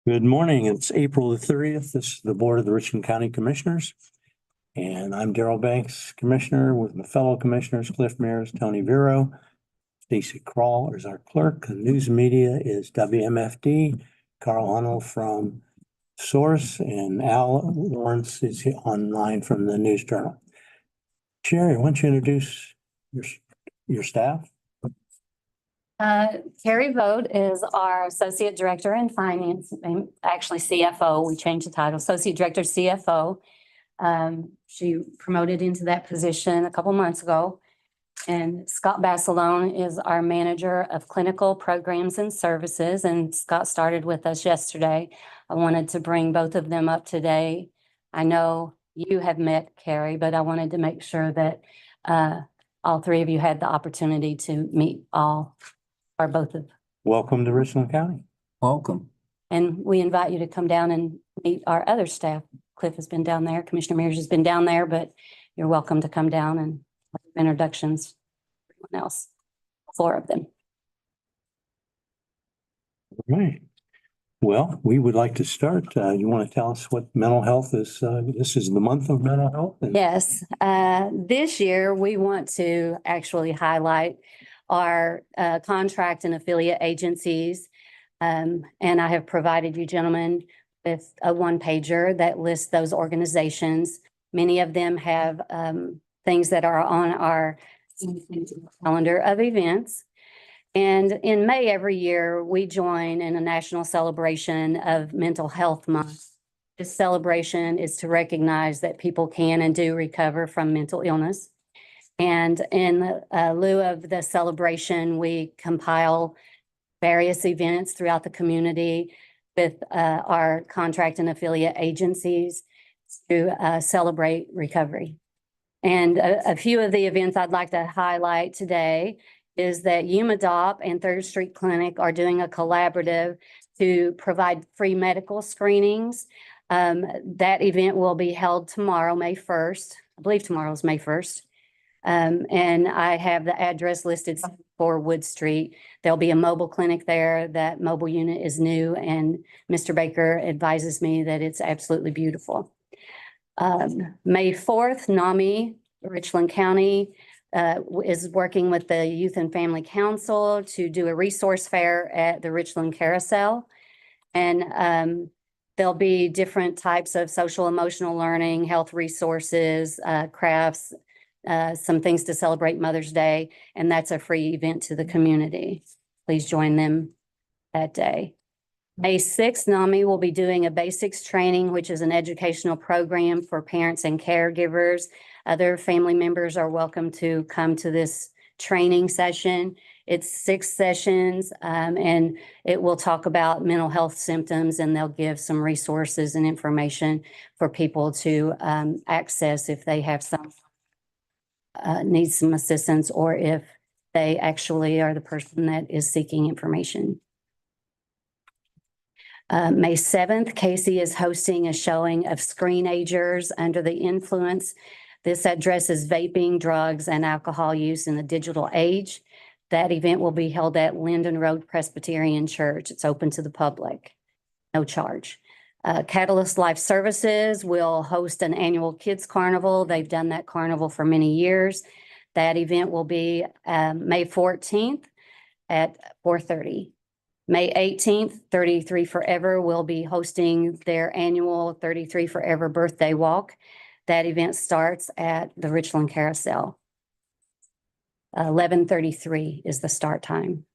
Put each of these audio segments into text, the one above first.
Good morning. It's April the 30th. This is the Board of the Richland County Commissioners. And I'm Darrell Banks, Commissioner, with my fellow commissioners, Cliff Mears, Tony Vero, Stacy Kroll is our clerk. The news media is WMFD, Carl Hunnell from Source, and Al Lawrence is online from the News Journal. Sherry, why don't you introduce your staff? Carrie Vogt is our Associate Director in Finance, actually CFO. We changed the title, Associate Director CFO. She promoted into that position a couple months ago. And Scott Basilone is our Manager of Clinical Programs and Services. And Scott started with us yesterday. I wanted to bring both of them up today. I know you have met Carrie, but I wanted to make sure that all three of you had the opportunity to meet all or both of. Welcome to Richland County. Welcome. And we invite you to come down and meet our other staff. Cliff has been down there, Commissioner Mears has been down there, but you're welcome to come down and introductions. Everyone else, 4 of them. All right. Well, we would like to start. You want to tell us what mental health is? This is the month of mental health. Yes, this year we want to actually highlight our contract and affiliate agencies. And I have provided you gentlemen with a 1-pager that lists those organizations. Many of them have things that are on our calendar of events. And in May every year, we join in a national celebration of Mental Health Month. This celebration is to recognize that people can and do recover from mental illness. And in lieu of the celebration, we compile various events throughout the community with our contract and affiliate agencies to celebrate recovery. And a few of the events I'd like to highlight today is that UMADOP and Third Street Clinic are doing a collaborative to provide free medical screenings. That event will be held tomorrow, May 1st. I believe tomorrow is May 1st. And I have the address listed for Wood Street. There'll be a mobile clinic there. That mobile unit is new, and Mr. Baker advises me that it's absolutely beautiful. May 4th, NAMI, Richland County, is working with the Youth and Family Council to do a resource fair at the Richland Carousel. And there'll be different types of social emotional learning, health resources, crafts, some things to celebrate Mother's Day, and that's a free event to the community. Please join them that day. May 6th, NAMI will be doing a basics training, which is an educational program for parents and caregivers. Other family members are welcome to come to this training session. It's 6 sessions, and it will talk about mental health symptoms, and they'll give some resources and information for people to access if they have some need some assistance, or if they actually are the person that is seeking information. May 7th, Casey is hosting a showing of Screenagers Under the Influence. This addresses vaping, drugs, and alcohol use in the digital age. That event will be held at Linden Road Presbyterian Church. It's open to the public, no charge. Catalyst Life Services will host an annual kids carnival. They've done that carnival for many years. That event will be May 14th at 4:30. May 18th, 33 Forever will be hosting their annual 33 Forever birthday walk. That event starts at the Richland Carousel. 11:33 is the start time.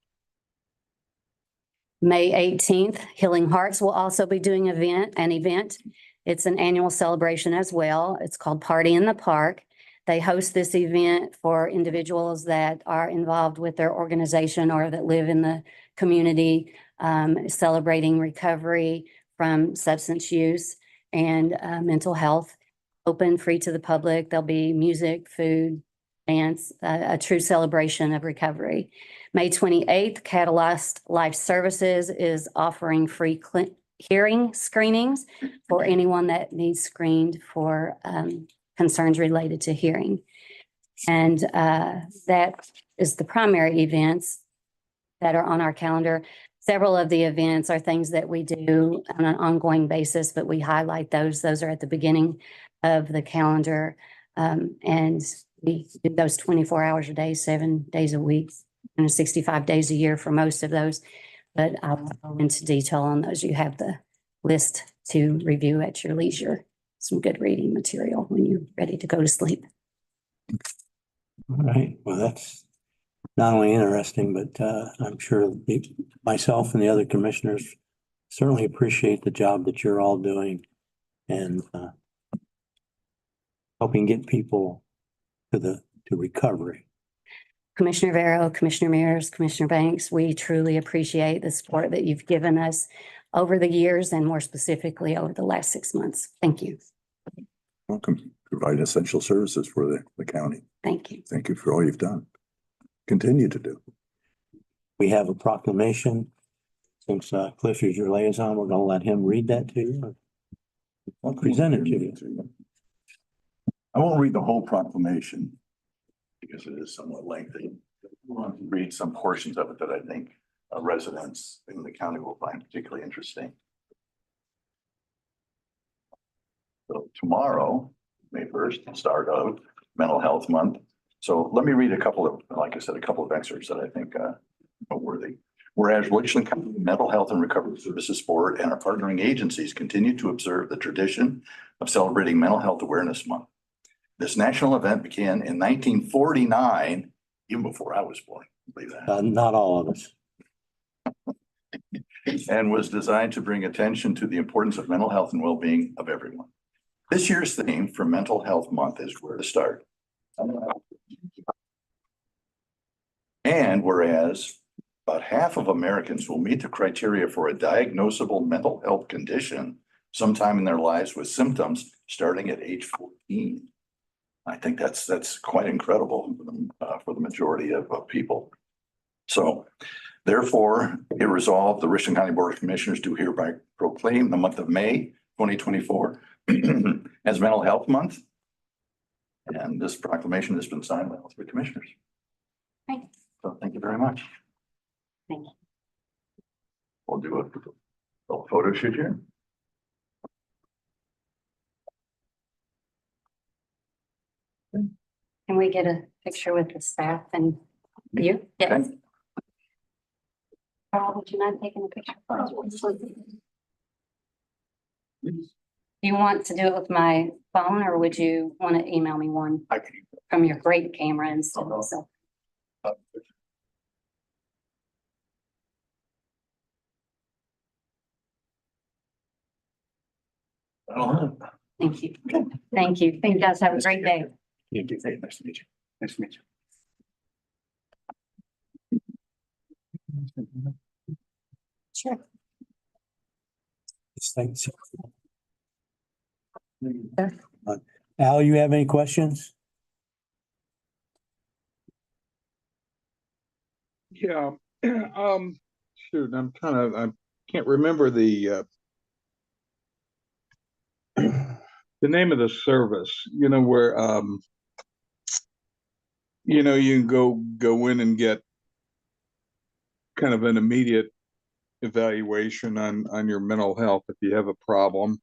May 18th, Healing Hearts will also be doing an event. It's an annual celebration as well. It's called Party in the Park. They host this event for individuals that are involved with their organization or that live in the community, celebrating recovery from substance use and mental health. Open, free to the public. There'll be music, food, dance, a true celebration of recovery. May 28th, Catalyst Life Services is offering free hearing screenings for anyone that needs screened for concerns related to hearing. And that is the primary events that are on our calendar. several of the events are things that we do on an ongoing basis, but we highlight those. Those are at the beginning of the calendar. And we do those 24 hours a day, 7 days a week, and 65 days a year for most of those. But I'll go into detail on those. You have the list to review at your leisure. Some good reading material when you're ready to go to sleep. All right, well, that's not only interesting, but I'm sure myself and the other commissioners certainly appreciate the job that you're all doing and helping get people to recovery. Commissioner Vero, Commissioner Mears, Commissioner Banks, we truly appreciate the support that you've given us over the years and more specifically over the last 6 months. Thank you. Welcome. Provide essential services for the county. Thank you. Thank you for all you've done. Continue to do. We have a proclamation. Since Cliff is your liaison, we're gonna let him read that to you. I'll present it to you. I won't read the whole proclamation because it is somewhat lengthy. I want to read some portions of it that I think residents in the county will find particularly interesting. So tomorrow, May 1st, start of Mental Health Month. So let me read a couple of, like I said, a couple of excerpts that I think are worthy. Whereas Richland County Mental Health and Recovery Services Board and our partnering agencies continue to observe the tradition of celebrating Mental Health Awareness Month. This national event began in 1949, even before I was born, believe that. Not all of us. And was designed to bring attention to the importance of mental health and well-being of everyone. This year's theme for Mental Health Month is where to start. And whereas about half of Americans will meet the criteria for a diagnosable mental health condition sometime in their lives with symptoms starting at age 14. I think that's quite incredible for the majority of people. So therefore, it resolved the Richland County Board of Commissioners do hereby proclaim the month of May 2024 as Mental Health Month. And this proclamation has been signed by all three commissioners. Thank you. So thank you very much. Thank you. We'll do a little photo shoot here. Can we get a picture with the staff and you? Yes. Okay. Carl, would you mind taking a picture? You want to do it with my phone or would you want to email me one I can. from your great camera and stuff? no. So, thank you. Thank you. Thank you guys. Have a great day. Nice to meet you. Nice to meet you. Sure. Thanks. Al, you have any questions? Yeah, shoot, I can't remember the the name of the service, where, you can go in and get kind of an immediate evaluation on your mental health if you have a problem.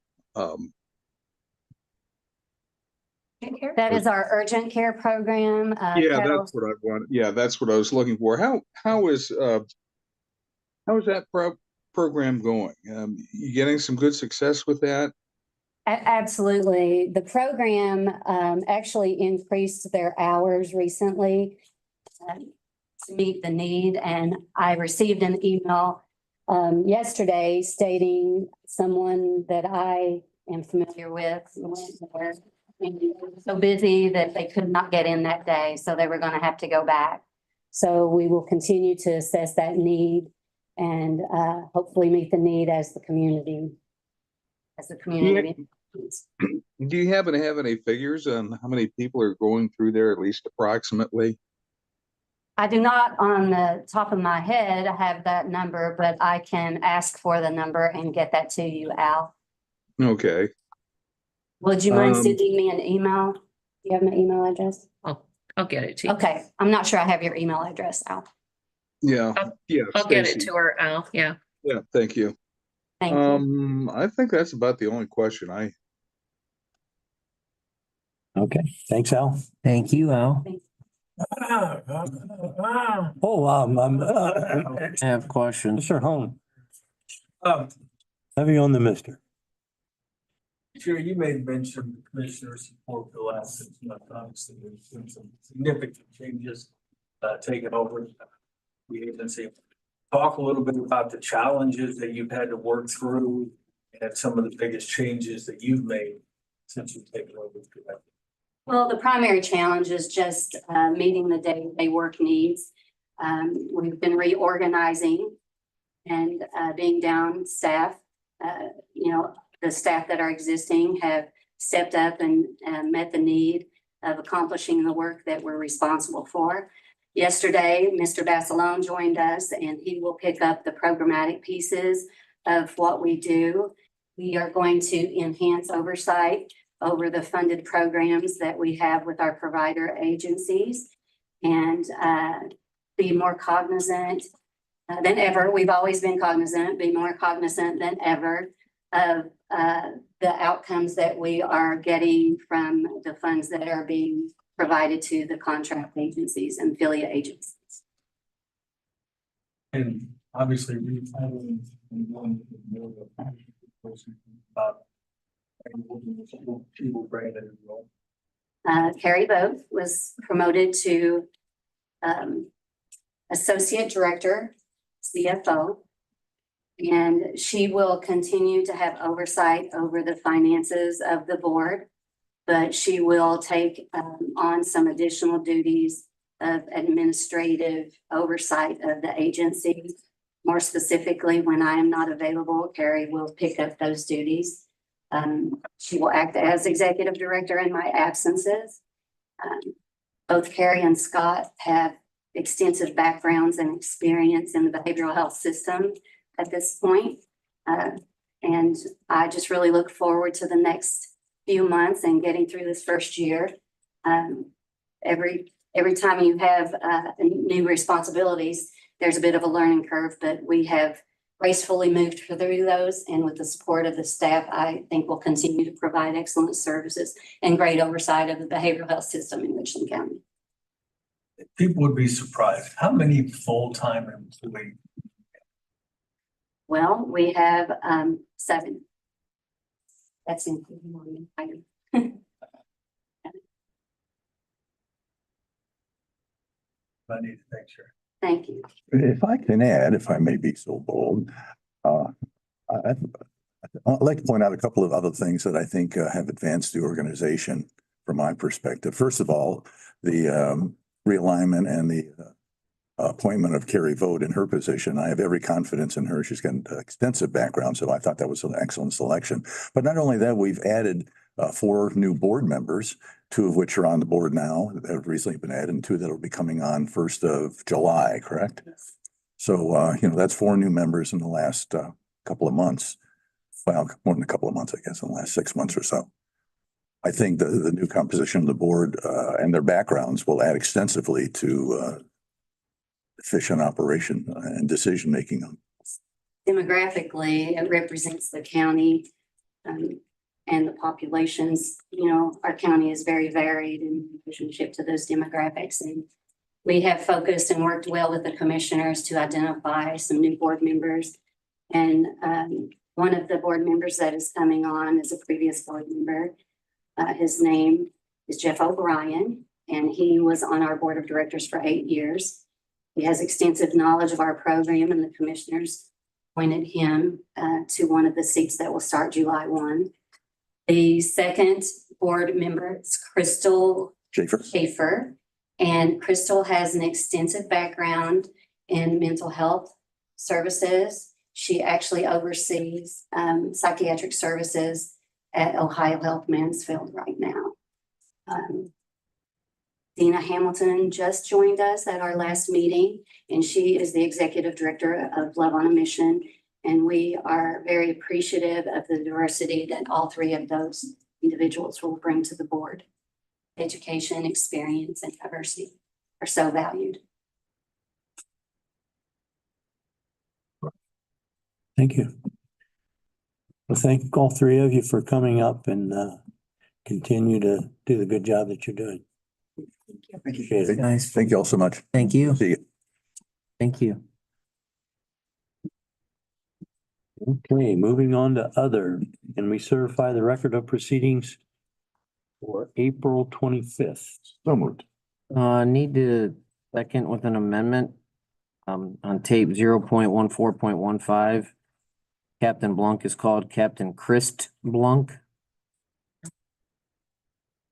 That is our urgent care program. Yeah, that's what I wanted. Yeah, that's what I was looking for. How is that program going? You getting some good success with that? Absolutely. The program actually increased their hours recently to meet the need. And I received an email yesterday stating someone that I am familiar with went there and they were so busy that they could not get in that day. So they were going to have to go back. So we will continue to assess that need and hopefully meet the need as the community. Do you happen to have any figures on how many people are going through there, at least approximately? I do not on the top of my head have that number, but I can ask for the number and get that to you, Al. Okay. Would you mind sending me an email? Do you have my email address? I'll get it to you. Okay, I'm not sure I have your email address, Al. Yeah, yeah. I'll get it Stacy. to her, Al. Yeah. Yeah, thank you. Thank you. I think that's about the only question Okay, thanks, Al. Thank you, Al. Oh, I have questions. Mr. Hone. Heavy on the mister. Sure, you made mention of the commissioner's support for the last 6 months. Obviously, there's been some significant changes taken over the agency. Talk a little bit about the challenges that you've had to work through and some of the biggest changes that you've made since you've taken over. Well, the primary challenge is just meeting the day-to-day work needs. We've been reorganizing and being down staff. The staff that are existing have stepped up and met the need of accomplishing the work that we're responsible for. Yesterday, Mr. Basilone joined us and he will pick up the programmatic pieces of what we do. We are going to enhance oversight over the funded programs that we have with our provider agencies and be more cognizant than ever. We've always been cognizant, be more cognizant than ever of the outcomes that we are getting from the funds that are being provided to the contract agencies and affiliate agencies. And obviously, we've had one more about people branded as well. Carrie Both was promoted to Associate Director, CFO. And she will continue to have oversight over the finances of the board, but she will take on some additional duties of administrative oversight of the agency. More specifically, when I am not available, Carrie will pick up those duties. She will act as executive director in my absences. Both Carrie and Scott have extensive backgrounds and experience in the behavioral health system at this point. And I just really look forward to the next few months and getting through this first year. Every time you have new responsibilities, there's a bit of a learning curve, but we have gracefully moved through those. And with the support of the staff, I think we'll continue to provide excellent services and great oversight of the behavioral health system in Richland County. People would be surprised. How many full-time employees? Well, we have 7. That's including Morgan. I need to make sure. Thank you. If I can add, if I may be so bold, I'd like to point out a couple of other things that I think have advanced the organization from my perspective. First of all, the realignment and the appointment of Carrie Vogt in her position. I have every confidence in her. She's got an extensive background, so I thought that was an excellent selection. But not only that, we've added 4 new board members, 2 of which are on the board now that have recently been added, and 2 that will be coming on 1st of July, correct? Yes. So, that's 4 new members in the last couple of months. Well, more than a couple of months, I guess, in the last 6 months or so. I think the new composition of the board and their backgrounds will add extensively to efficient operation and decision-making. Demographically, it represents the county and the populations. Our county is very varied in relationship to those demographics. And we have focused and worked well with the commissioners to identify some new board members. And one of the board members that is coming on is a previous board member. His name is Jeff O'Brien, and he was on our board of directors for 8 years. He has extensive knowledge of our program, and the commissioners appointed him to one of the seats that will start July 1. The second board member is Crystal Schaefer, and Crystal has an extensive background in mental health services. She actually oversees psychiatric services at Ohio Health Mansfield right now. Dina Hamilton just joined us at our last meeting, and she is the executive director of Love on a Mission. And we are very appreciative of the diversity that all 3 of those individuals will bring to the board. Education, experience, and diversity are so valued. Thank you. Well, thank all three of you for coming up and continue to do the good job that you're doing. Appreciate it. Nice. Thank you all so much. Thank you. See you. Thank you. Okay, moving on to other, and we certify the record of proceedings for April 25th. So moved. Need to second with an amendment. On tape 0.14.15. Captain Blanc is called Captain Christ Blanc.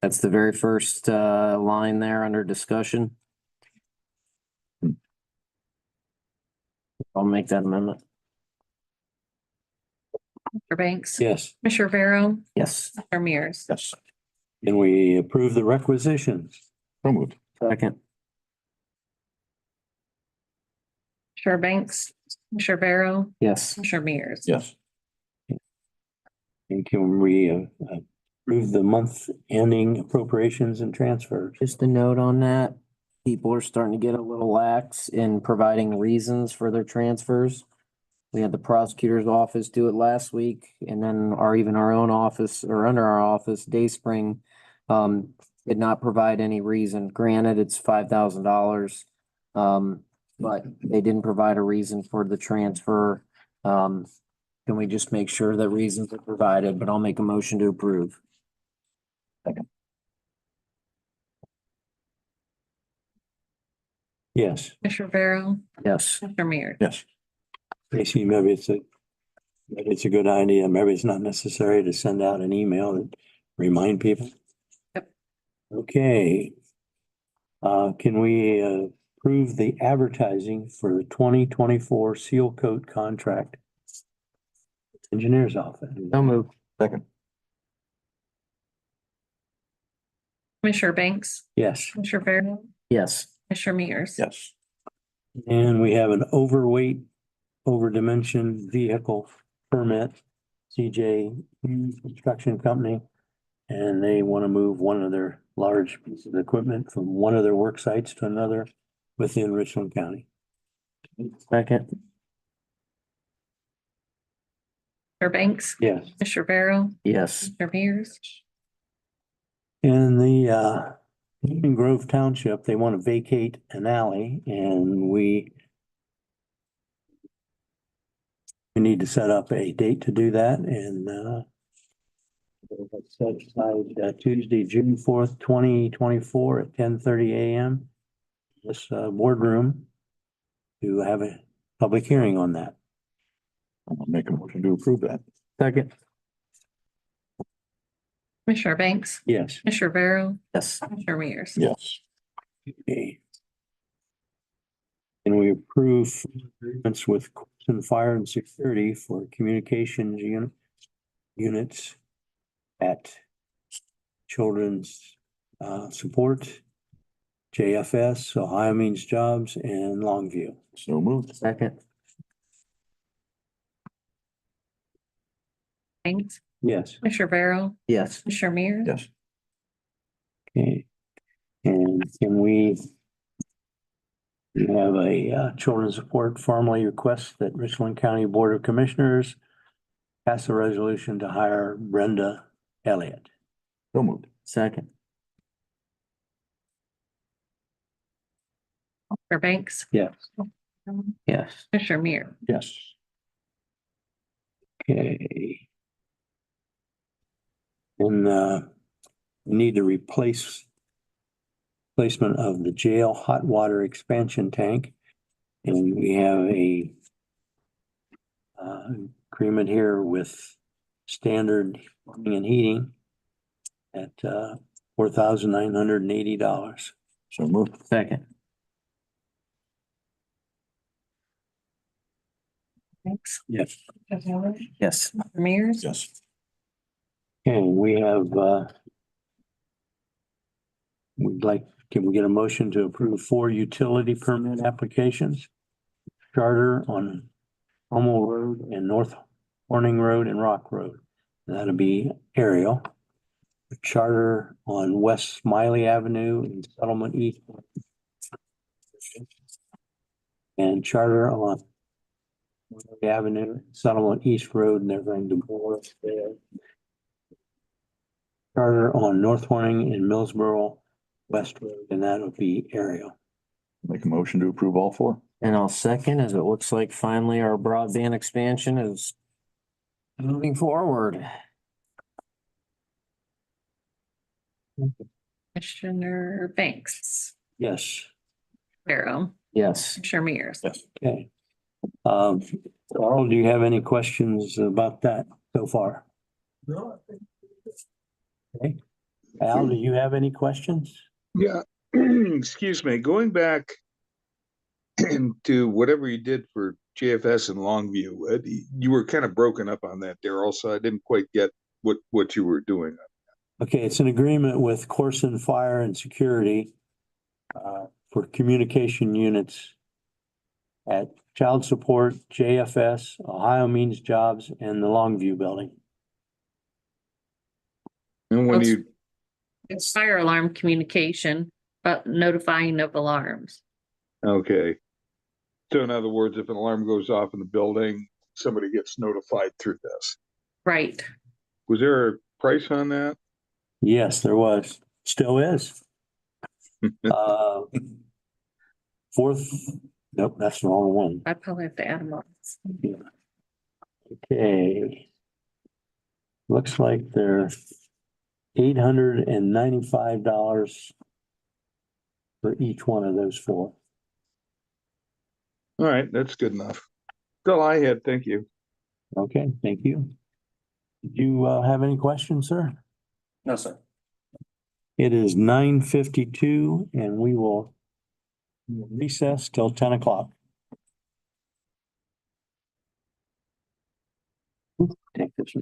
That's the very first line there under discussion. I'll make that amendment. Mr. Banks? Yes, Commissioner Vero? Yes. Mr. Mears? Yes. and we approve the requisitions. So moved. Second. Commissioner Banks? Commissioner Vero? Yes. Commissioner Mears? Yes. And can we approve the month ending appropriations and transfers? Just a note on that. People are starting to get a little lax in providing reasons for their transfers. We had the prosecutor's office do it last week, and then our own office or under our office, Dayspring, did not provide any reason. Granted, it's $5,000. But they didn't provide a reason for the transfer. Can we just make sure that reasons are provided, but I'll make a motion to approve. Yes, Commissioner Vero? Yes. Mr. Mears? Yes. Tracy, maybe it's a good idea. Maybe it's not necessary to send out an email that remind people. Yep. Okay. Can we approve the advertising for the 2024 seal coat contract? Engineer's office. So moved. Second. Commissioner Banks? Yes, Commissioner Vero? Yes. Commissioner Mears? Yes. and we have an overweight, overdimension vehicle permit, CJ Construction Company. And they want to move one of their large pieces of equipment from one of their work sites to another within Richland County. Second. Commissioner Banks? Yes. Commissioner Vero? Yes. Mr. Mears? In the Union Grove Township, they want to vacate an alley and we need to set up a date to do that and set aside Tuesday, June 4th, 2024 at 10:30 a.m. This boardroom to have a public hearing on that. I'll make a motion to approve that. Second. Commissioner Banks? Yes. Commissioner Vero? Yes. Commissioner Mears? Yes. Okay. And we approve agreements with Coulson Fire and Security for communications units at Children's Support, JFS, Ohio Means Jobs, and Longview. So moved. Second. Banks? Yes. Commissioner Vero? Yes. Commissioner Mears? Yes. Okay. And can we have a Children's Support formally request that Richland County Board of Commissioners pass a resolution to hire Brenda Elliott. So moved. Second. Commissioner Banks? Yes. Yes. Commissioner Mears? Yes. Okay. And we need to replacement of the jail hot water expansion tank. And we have a agreement here with Standard Plumbing and Heating at $4,980. So moved. Second. Banks? Yes. Commissioner Vero? Yes. Mr. Mears? Yes. Okay, we have can we get a motion to approve 4 utility permit applications? Charter on Hummel Road and North Horning Road and Rock Road. That'll be Ariel. Charter on West Smiley Avenue and Settlement East. And charter on Avenue, Settlement East Road, and they're going to bore there. Charter on North Horning and Millsboro West Road, and that would be Ariel. Make a motion to approve all four. And I'll second, as it looks like finally our broadband expansion is moving forward. Commissioner Banks, Yes, Pharaoh, Yes. Commissioner Mears. okay. Carl, do you have any questions about that so far? No, I think Okay. Al, do you have any questions? Yeah, excuse me, going back to whatever you did for JFS and Longview, you were kind of broken up on that, Daryl, so I didn't quite get what you were doing. Okay, it's an agreement with Corson Fire and Security for communication units at Child Support, JFS, Ohio Means Jobs, and the Longview Building. And when you, It's fire alarm communication, but notifying of alarms. okay. So in other words, if an alarm goes off in the building, somebody gets notified through this. Right. Was there a price on that? Yes, there was, still is. Fourth, nope, that's the wrong one. I probably have to add them on. Okay. Looks like they're $895 for each one of those four. All right, that's good enough. That's all I had, thank you. Okay, thank you. Did you have any questions, sir? No, sir. It is 9:52 and we will recess till 10 o'clock. Take this.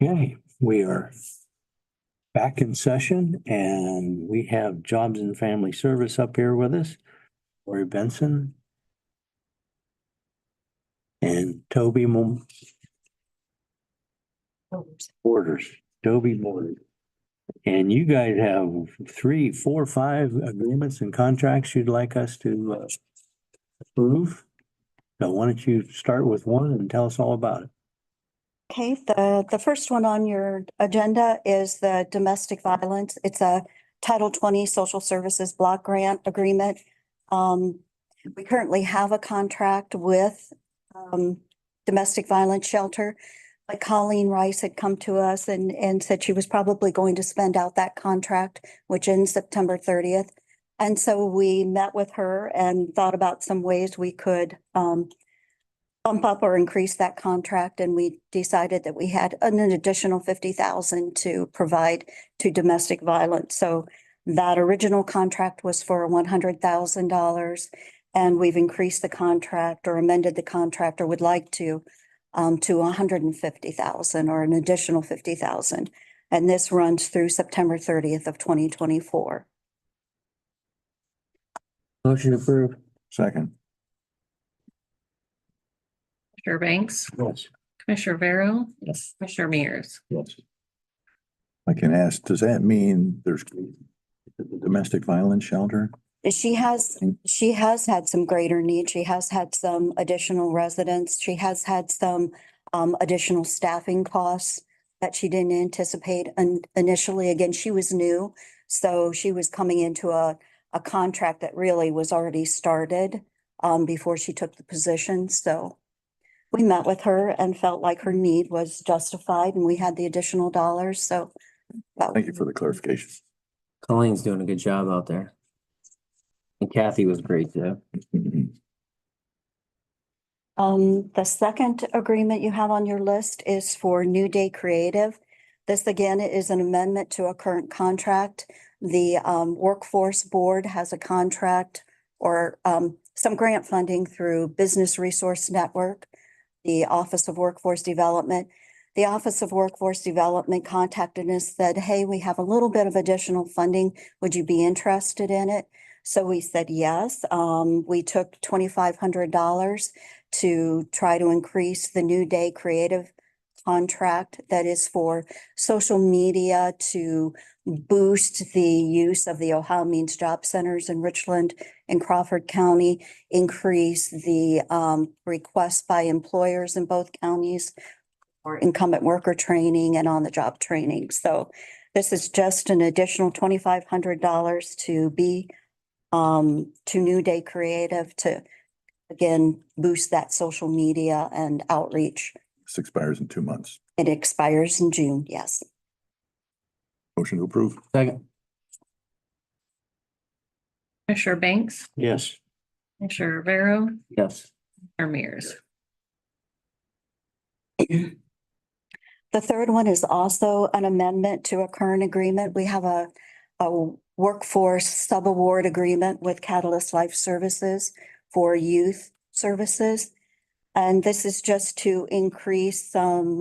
Okay, we are back in session and we have Jobs and Family Service up here with us. Lori Benson. And Toby Borders, Toby Borders. And you guys have 3, 4, 5 agreements and contracts you'd like us to approve. So why don't you start with one and tell us all about it? Okay, the first one on your agenda is the domestic violence. It's a Title 20 Social Services Block Grant Agreement. We currently have a contract with Domestic Violence Shelter. But Colleen Rice had come to us and said she was probably going to spend out that contract, which ends September 30th. And so we met with her and thought about some ways we could bump up or increase that contract. And we decided that we had an additional 50,000 to provide to domestic violence. So that original contract was for $100,000. And we've increased the contract or amended the contract or would like to 150,000 or an additional 50,000. And this runs through September 30th of 2024. Motion approved. Second. Commissioner Banks, Yes. Commissioner Vero, Yes. Commissioner Mears. Yes. I can ask, does that mean there's domestic violence shelter? She has had some greater needs. She has had some additional residents. She has had some additional staffing costs that she didn't anticipate initially. Again, she was new, so she was coming into a contract that really was already started before she took the position. So we met with her and felt like her need was justified, and we had the additional dollars. So Thank you for the clarification. Colleen's doing a good job out there. And Kathy was great too. The second agreement you have on your list is for New Day Creative. This again is an amendment to a current contract. The Workforce Board has a contract or some grant funding through Business Resource Network, the Office of Workforce Development. The Office of Workforce Development contacted us, said, hey, we have a little bit of additional funding. Would you be interested in it? So we said yes. We took $2,500 to try to increase the New Day Creative contract that is for social media to boost the use of the Ohio Means Job Centers in Richland and Crawford County, increase the requests by employers in both counties for incumbent worker training and on-the-job training. So this is just an additional $2,500 to be to New Day Creative to, again, boost that social media and outreach. This expires in 2 months. It expires in June, yes. Motion to approve. Second. Commissioner Banks, Yes. Commissioner Vero, Yes. Commissioner Mears. The third one is also an amendment to a current agreement. We have a workforce subaward agreement with Catalyst Life Services for youth services. And this is just to increase some,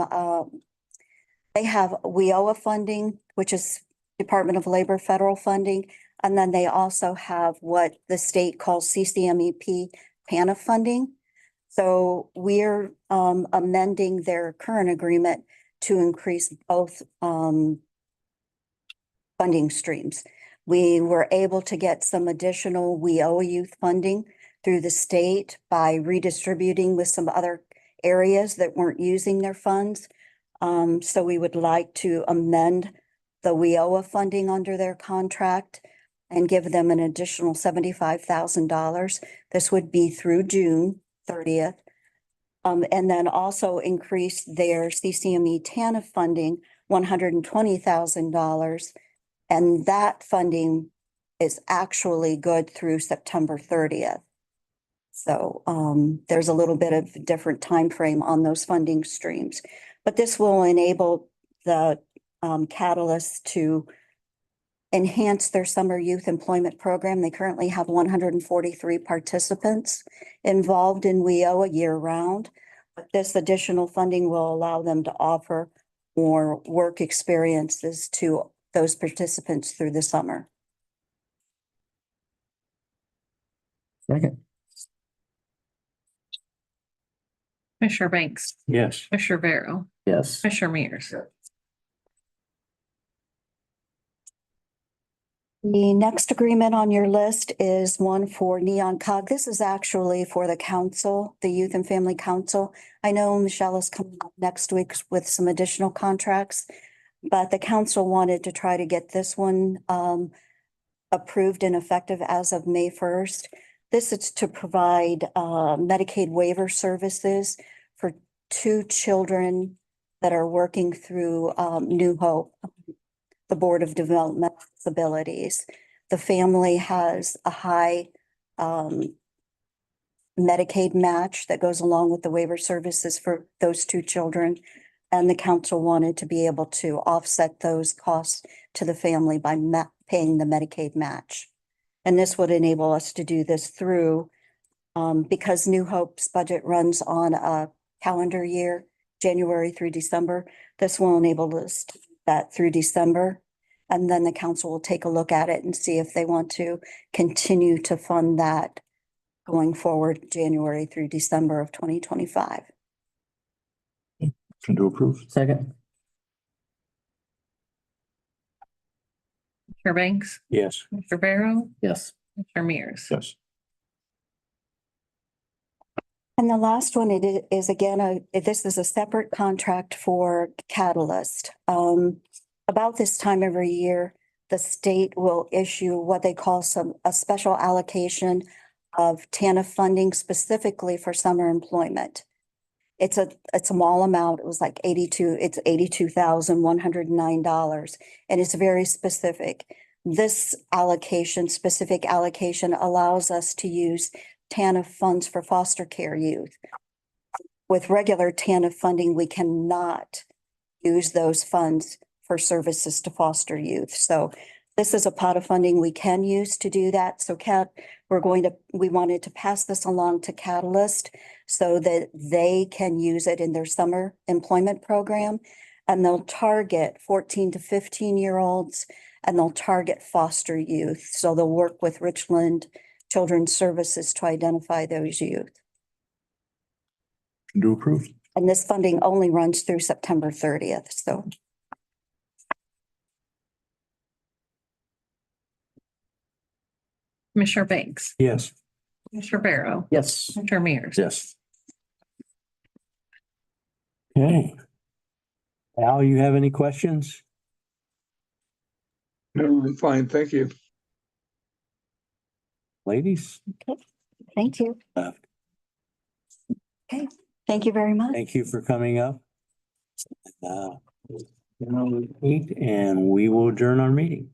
they have WIOA funding, which is Department of Labor federal funding. And then they also have what the state calls CCMEP PANA funding. So we're amending their current agreement to increase both funding streams. We were able to get some additional WIOA youth funding through the state by redistributing with some other areas that weren't using their funds. So we would like to amend the WIOA funding under their contract and give them an additional $75,000. This would be through June 30th. And then also increase their CCME TANF funding, $120,000. And that funding is actually good through September 30th. So there's a little bit of different time frame on those funding streams. But this will enable the Catalyst to enhance their summer youth employment program. They currently have 143 participants involved in WIOA year round. But this additional funding will allow them to offer more work experiences to those participants through the summer. Second. Commissioner Banks, Yes. Commissioner Barrow, Yes. Commissioner Mears. The next agreement on your list is one for Neon Cog. This is actually for the council, the Youth and Family Council. I know Michelle is coming up next week with some additional contracts, but the council wanted to try to get this one approved and effective as of May 1st. This is to provide Medicaid waiver services for 2 children that are working through New Hope, the Board of Developmental Disabilities. The family has a high Medicaid match that goes along with the waiver services for those 2 children. And the council wanted to be able to offset those costs to the family by paying the Medicaid match. And this would enable us to do this through, because New Hope's budget runs on a calendar year, January through December. This will enable us to do that through December. And then the council will take a look at it and see if they want to continue to fund that going forward, January through December of 2025. Motion to approve. Second. Commissioner Banks, Yes. Commissioner Barrow, Yes. Commissioner Mears. Yes. And the last one, it is again, this is a separate contract for Catalyst. About this time every year, the state will issue what they call a special allocation of TANF funding specifically for summer employment. It's a small amount. It was like it's $82,109, and it's very specific. This specific allocation allows us to use TANF funds for foster care youth. With regular TANF funding, we cannot use those funds for services to foster youth. So this is a pot of funding we can use to do that. So we wanted to pass this along to Catalyst so that they can use it in their summer employment program. And they'll target 14 to 15-year-olds, and they'll target foster youth. So they'll work with Richland Children's Services to identify those youth. Motion to approve. And this funding only runs through September 30th. So Commissioner Banks, Yes. Commissioner Barrow, Yes. Commissioner Mears. Yes. Okay. Al, you have any questions? No, I'm fine, thank you. Ladies? thank you. Uh, Okay, thank you very much. Thank you for coming up. And we will adjourn our meeting.